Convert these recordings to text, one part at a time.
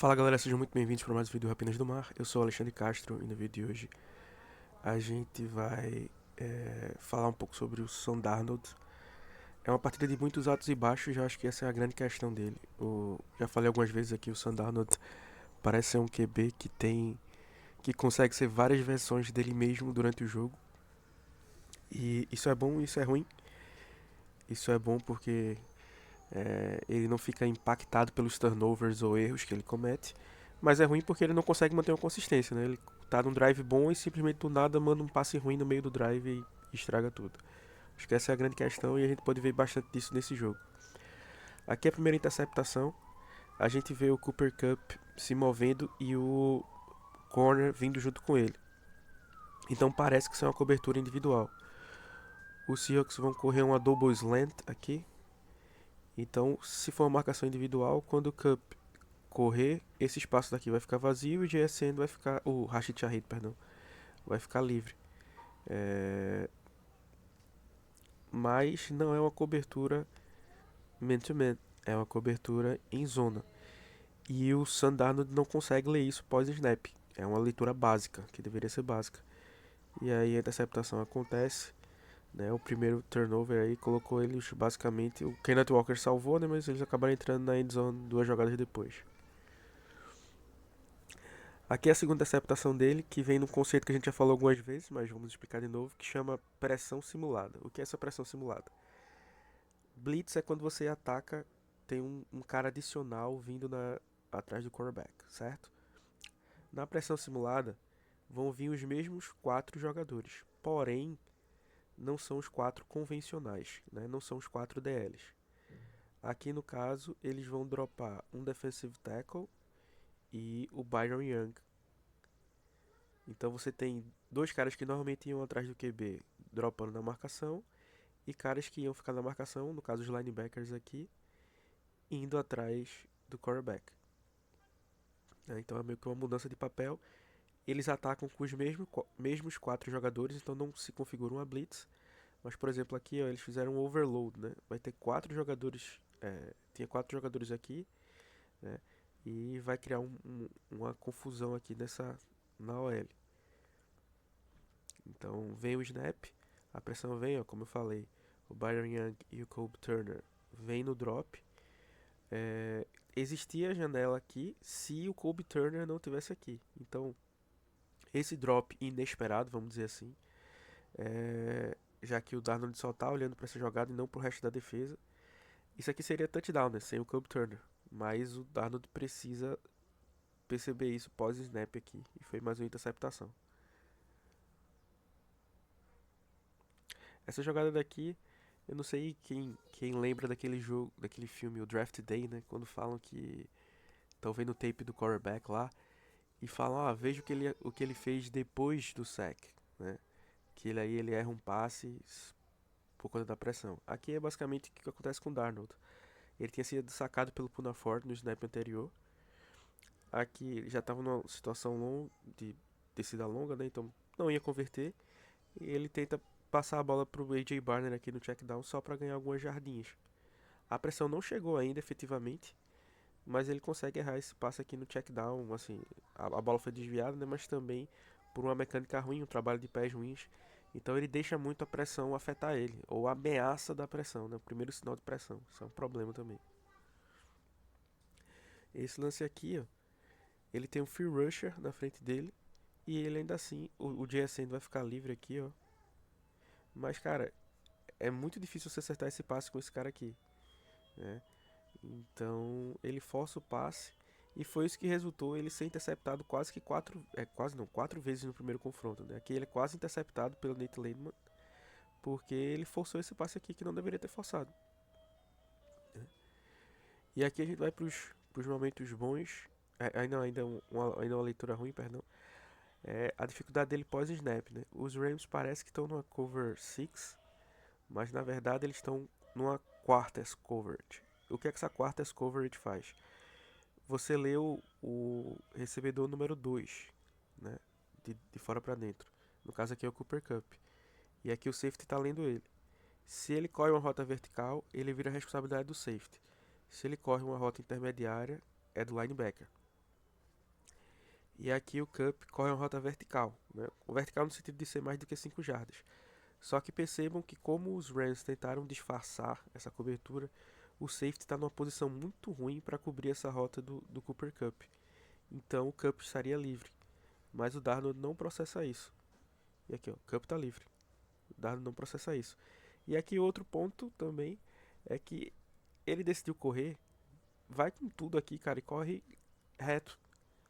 Fala galera, sejam muito bem-vindos para mais um vídeo Rapinas do Mar. Eu sou o Alexandre Castro e no vídeo de hoje a gente vai falar um pouco sobre o Sam Darnold. É uma partida de muitos altos e baixos, eu acho que essa é a grande questão dele. Já falei algumas vezes aqui, o Sam Darnold parece ser um QB que consegue ser várias versões dele mesmo durante o jogo. E isso é bom e isso é ruim. Isso é bom porque ele não fica impactado pelos turnovers ou erros que ele comete. Mas é ruim porque ele não consegue manter uma consistência, né? Ele tá num drive bom e simplesmente do nada manda um passe ruim no meio do drive e estraga tudo. Acho que essa é a grande questão e a gente pode ver bastante disso nesse jogo. Aqui é a primeira interceptação. A gente vê o Cooper Kupp se movendo e o corner vindo junto com ele. Então parece que isso é uma cobertura individual. Os Seahawks vão correr uma double slant aqui. Então, se for uma marcação individual, quando o Kupp correr, esse espaço daqui vai ficar vazio e o JSN vai ficar. O Rashid Shaheed, perdão. Vai ficar livre. É, mas não é uma cobertura man-to-man. É uma cobertura em zona. E o Sandano não consegue ler isso pós-snap. É uma leitura básica, que deveria ser básica. E aí a interceptação acontece. Né, o primeiro turnover aí colocou eles basicamente. O Kenneth Walker salvou, né, mas eles acabaram entrando na endzone 2 jogadas depois. Aqui é a segunda interceptação dele, que vem num conceito que a gente já falou algumas vezes, mas vamos explicar de novo, que chama pressão simulada. O que é essa pressão simulada? Blitz é quando você ataca, tem um cara adicional vindo atrás do quarterback, certo? Na pressão simulada, vão vir os mesmos 4 jogadores, porém, não são os 4 convencionais, né? Não são os 4 DLs. Aqui no caso, eles vão dropar um defensive tackle e o Byron Young. Então você tem 2 caras que normalmente iam atrás do QB dropando na marcação e caras que iam ficar na marcação, no caso os linebackers aqui, indo atrás do quarterback. Então é meio que uma mudança de papel. Eles atacam com os mesmos 4 jogadores, então não se configura uma blitz. Mas por exemplo aqui ó, eles fizeram um overload, né? Vai ter 4 jogadores, tinha 4 jogadores aqui, né? E vai criar uma confusão aqui na OL. Então vem o snap, a pressão vem, ó, como eu falei, o Byron Young e o Kobe Turner vem no drop. Existia a janela aqui se o Kobe Turner não tivesse aqui. Então esse drop inesperado, vamos dizer assim, já que o Darnold só tá olhando para essa jogada e não pro resto da defesa. Isso aqui seria touchdown, né, sem o Kobe Turner. Mas o Darnold precisa perceber isso pós-snap aqui. E foi mais uma interceptação. Essa jogada daqui, eu não sei quem lembra daquele jogo, daquele filme, o Draft Day, né? Quando falam que estão vendo o tape do quarterback lá e falam, veja o que ele fez depois do sack, né? Que ele erra um passe por conta da pressão. Aqui é basicamente o que acontece com o Darnold. Ele tinha sido sacado pelo Puna Ford no snap anterior. Aqui ele já estava numa situação de descida longa, né? Então não ia converter. E ele tenta passar a bola para o AJ Barner aqui no check down só para ganhar algumas jardinhas. A pressão não chegou ainda efetivamente, mas ele consegue errar esse passe aqui no check down. Assim, a bola foi desviada, né, mas também por uma mecânica ruim, um trabalho de pés ruins. Então ele deixa muito a pressão afetar ele, ou a ameaça da pressão, né, o primeiro sinal de pressão. Isso é um problema também. Esse lance aqui, ó, ele tem um free rusher na frente dele e ele ainda assim, o JSN vai ficar livre aqui, ó. Mas cara, é muito difícil você acertar esse passe com esse cara aqui, né? Então ele força o passe e foi isso que resultou ele ser interceptado quase que 4 vezes no primeiro confronto, né? Aqui ele é quase interceptado pelo Nate Landman porque ele forçou esse passe aqui que não deveria ter forçado, né? E aqui a gente vai para os momentos bons, ainda uma leitura ruim, perdão. A dificuldade dele pós-snap, né? Os Rams parece que estão numa cover 6, mas na verdade eles estão numa quarters coverage. O que é que essa quarters coverage faz? Você lê o recebedor número 2, né? De fora para dentro. No caso aqui é o Cooper Kupp. E aqui o safety está lendo ele. Se ele corre uma rota vertical, ele vira responsabilidade do safety. Se ele corre uma rota intermediária, é do linebacker. E aqui o Kupp corre uma rota vertical, né? O vertical no sentido de ser mais do que 5 jardas. Só que percebam que como os Rams tentaram disfarçar essa cobertura, o safety está numa posição muito ruim para cobrir essa rota do Cooper Kupp. Então o Kupp estaria livre, mas o Darnold não processa isso. E aqui, ó, o Kupp está livre. O Darnold não processa isso. E aqui outro ponto também é que ele decidiu correr, vai com tudo aqui, cara, e corre reto,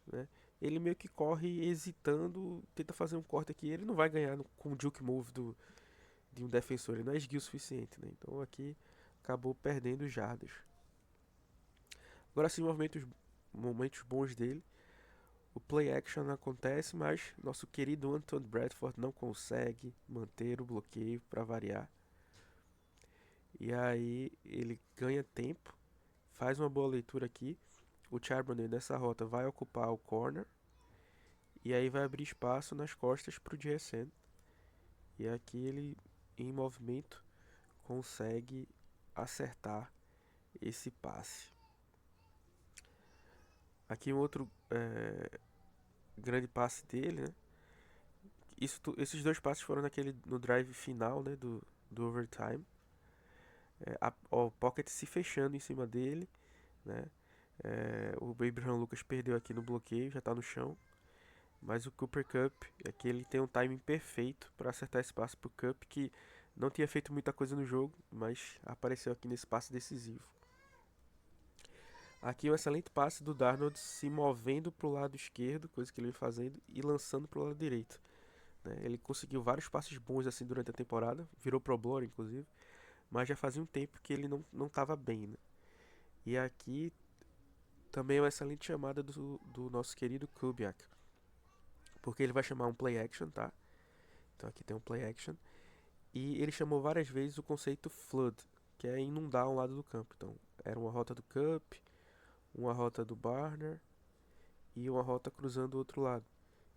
né? Ele meio que corre hesitando, tenta fazer um corte aqui, ele não vai ganhar com o juke move de um defensor, ele não é esguio o suficiente, né? Então aqui acabou perdendo jardas. Agora sim, momentos bons dele. O play action acontece, mas nosso querido Anton Bradford não consegue manter o bloqueio para variar. E aí ele ganha tempo, faz uma boa leitura aqui. O Charbonnet nessa rota vai ocupar o corner e aí vai abrir espaço nas costas para o JSN. E aqui ele, em movimento, consegue acertar esse passe. Aqui um outro grande passe dele, né? Esses dois passes foram no drive final, né, do overtime. O pocket se fechando em cima dele, né? O Abraham Lucas perdeu aqui no bloqueio, já está no chão. Mas o Cooper Kupp, aqui ele tem um timing perfeito para acertar esse passe pro Kupp, que não tinha feito muita coisa no jogo, mas apareceu aqui nesse passe decisivo. Aqui um excelente passe do Darnold se movendo para o lado esquerdo, coisa que ele vem fazendo, e lançando para o lado direito. Né? Ele conseguiu vários passes bons assim durante a temporada, virou Pro Bowler inclusive, mas já fazia um tempo que ele não estava bem. Né? E aqui também é uma excelente chamada do nosso querido Kubiak, porque ele vai chamar um play action, tá? Então aqui tem um play action. E ele chamou várias vezes o conceito flood, que é inundar um lado do campo. Então era uma rota do Kupp, uma rota do Barner e uma rota cruzando o outro lado.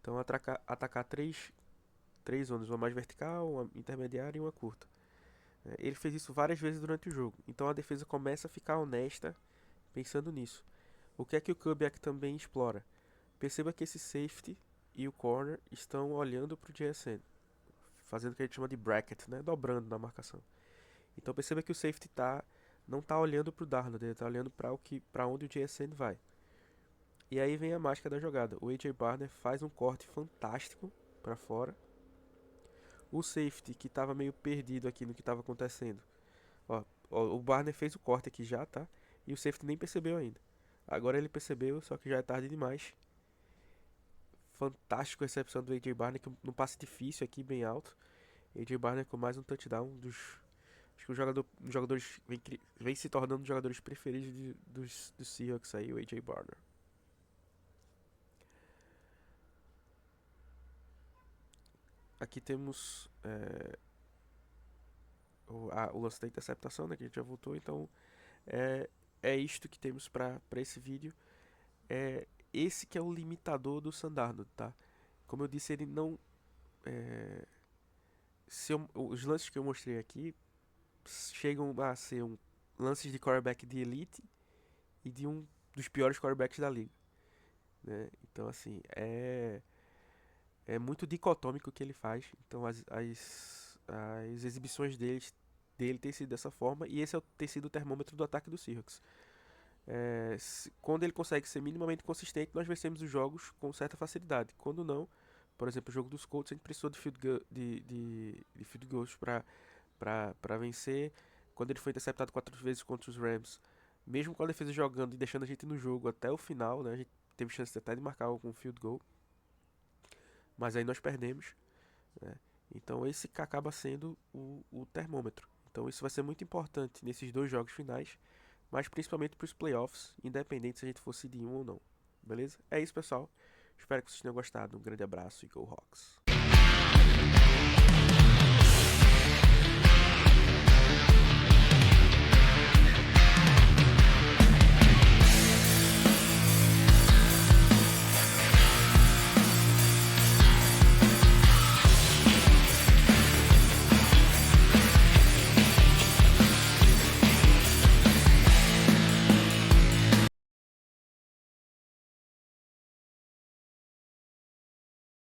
Então atacar três zonas, uma mais vertical, uma intermediária e uma curta. Ele fez isso várias vezes durante o jogo. Então a defesa começa a ficar honesta pensando nisso. O que é que o Kubiak também explora? Perceba que esse safety e o corner estão olhando para o JSN, fazendo o que a gente chama de bracket, né? Dobrando na marcação. Então perceba que o safety não está olhando para o Darnold, ele está olhando para onde o JSN vai. E aí vem a mágica da jogada. O AJ Barner faz um corte fantástico para fora. O safety, que estava meio perdido aqui no que estava acontecendo. O Barner fez o corte aqui já, tá? E o safety nem percebeu ainda. Agora ele percebeu, só que já é tarde demais. Fantástico a recepção do AJ Barner, num passe difícil aqui, bem alto. AJ Barner com mais um touchdown, acho que os jogadores vem se tornando um dos jogadores preferidos dos Seahawks aí, o AJ Barner. Aqui temos o lance da interceptação, né, que a gente já voltou, então é isto que temos para esse vídeo. Esse que é o limitador do Sam Darnold, tá? Como eu disse, ele não... os lances que eu mostrei aqui chegam a ser lances de quarterback de elite e de um dos piores quarterbacks da liga. Né? Então, assim, é muito dicotômico o que ele faz. Então, as exibições dele têm sido dessa forma, e esse tem sido o termômetro do ataque do Seahawks. Quando ele consegue ser minimamente consistente, nós vencemos os jogos com certa facilidade. Quando não, por exemplo, o jogo dos Colts, a gente precisou de field goals para vencer. Quando ele foi interceptado 4 vezes contra os Rams, mesmo com a defesa jogando e deixando a gente no jogo até o final, né, a gente teve chance até de marcar algum field goal, mas aí nós perdemos. Né? Então esse acaba sendo o termômetro. Então isso vai ser muito importante nesses dois jogos finais, mas principalmente para os playoffs, independente se a gente fosse de um ou não. Beleza? É isso, pessoal. Espero que vocês tenham gostado. Um grande abraço e Go Hawks!